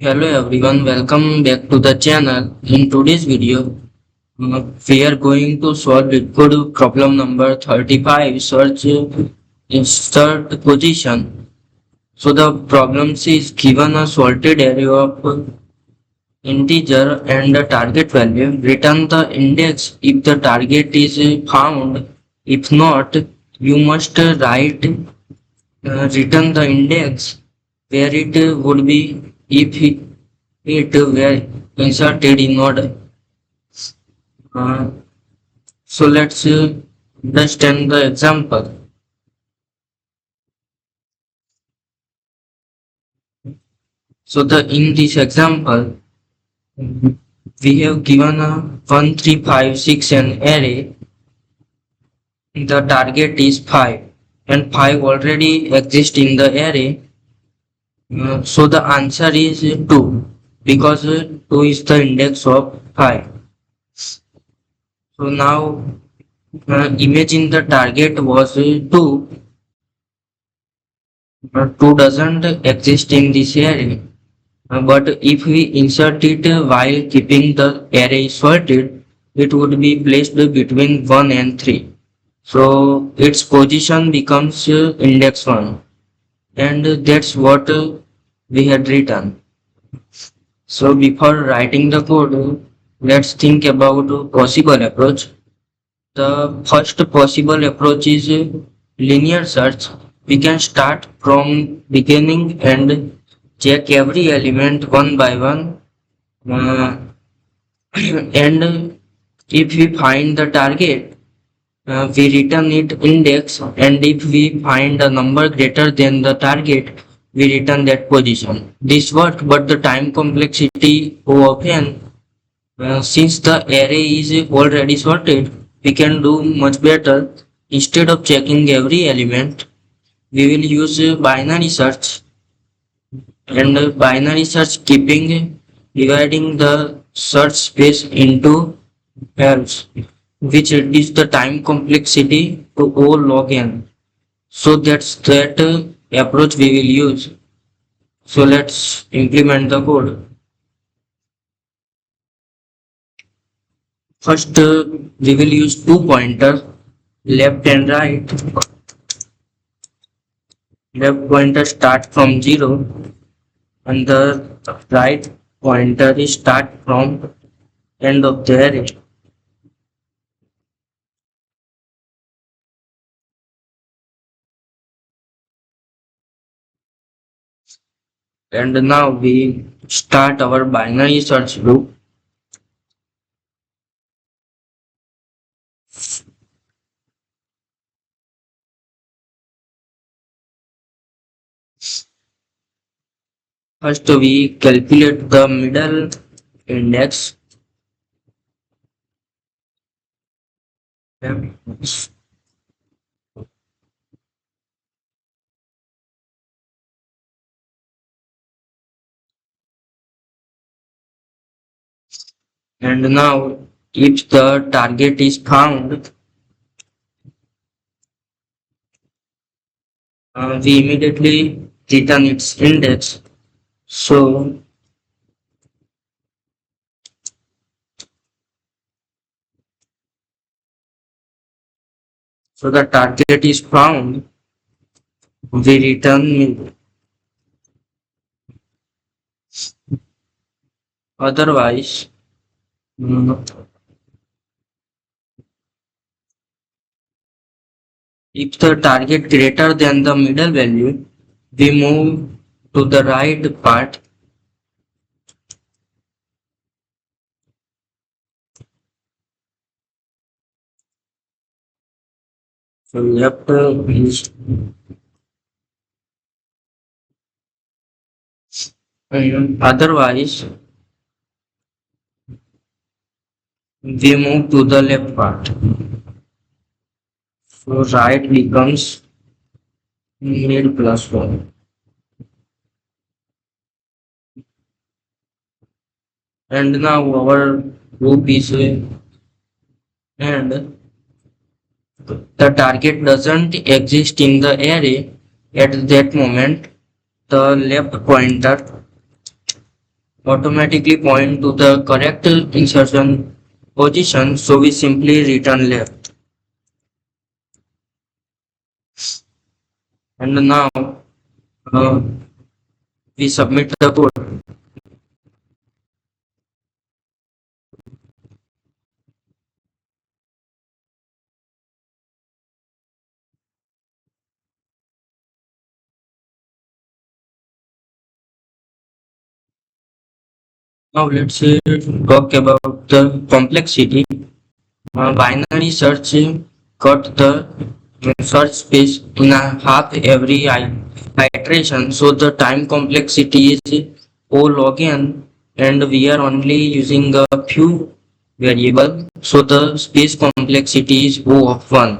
Hello everyone, welcome back to the channel. In today's video, we are going to solve code problem number 35, search insert position. So the problem is given a sorted array of integer and the target value. Return the index if the target is found. If not, you must write return the index where it would be if it were inserted in order. Uh, so let's understand the example. So the in this example, we have given a 1, 3, 5, 6 an array. The target is 5 and 5 already exists in the array. So the answer is 2 because 2 is the index of 5. So now imagine the target was 2, but 2 doesn't exist in this array. But if we insert it while keeping the array sorted, it would be placed between 1 and 3. So its position becomes index 1, and that's what we had written. So before writing the code, let's think about a possible approach. The first possible approach is linear search. We can start from beginning and check every element one by one. Uh, and if we find the target, we return it index, and if we find a number greater than the target, we return that position. This works, but the time complexity often, since the array is already sorted, we can do much better. Instead of checking every element, we will use binary search, and binary search keeping dividing the search space into pairs, which reduce the time complexity to O log n. So that's that approach we will use. So let's implement the code. First, we will use two pointers, left and right. Left pointer start from 0 and the right pointer is start from end of the array. And now we start our binary search loop. First, we calculate the middle index. And now, if the target is found, we immediately return its index. So the target is found, we return mid. Otherwise, if the target greater than the middle value, we move to the right part. So left is otherwise we move to the left part. So right becomes mid plus 1. And now our loop is and the target doesn't exist in the array at that moment. The left pointer automatically point to the correct insertion position, so we simply return left. And now uh, we submit the code. Now let's talk about the complexity. Binary search cut the search space in a half every iteration, so the time complexity is O log n, and we are only using a few variable, so the space complexity is O of 1.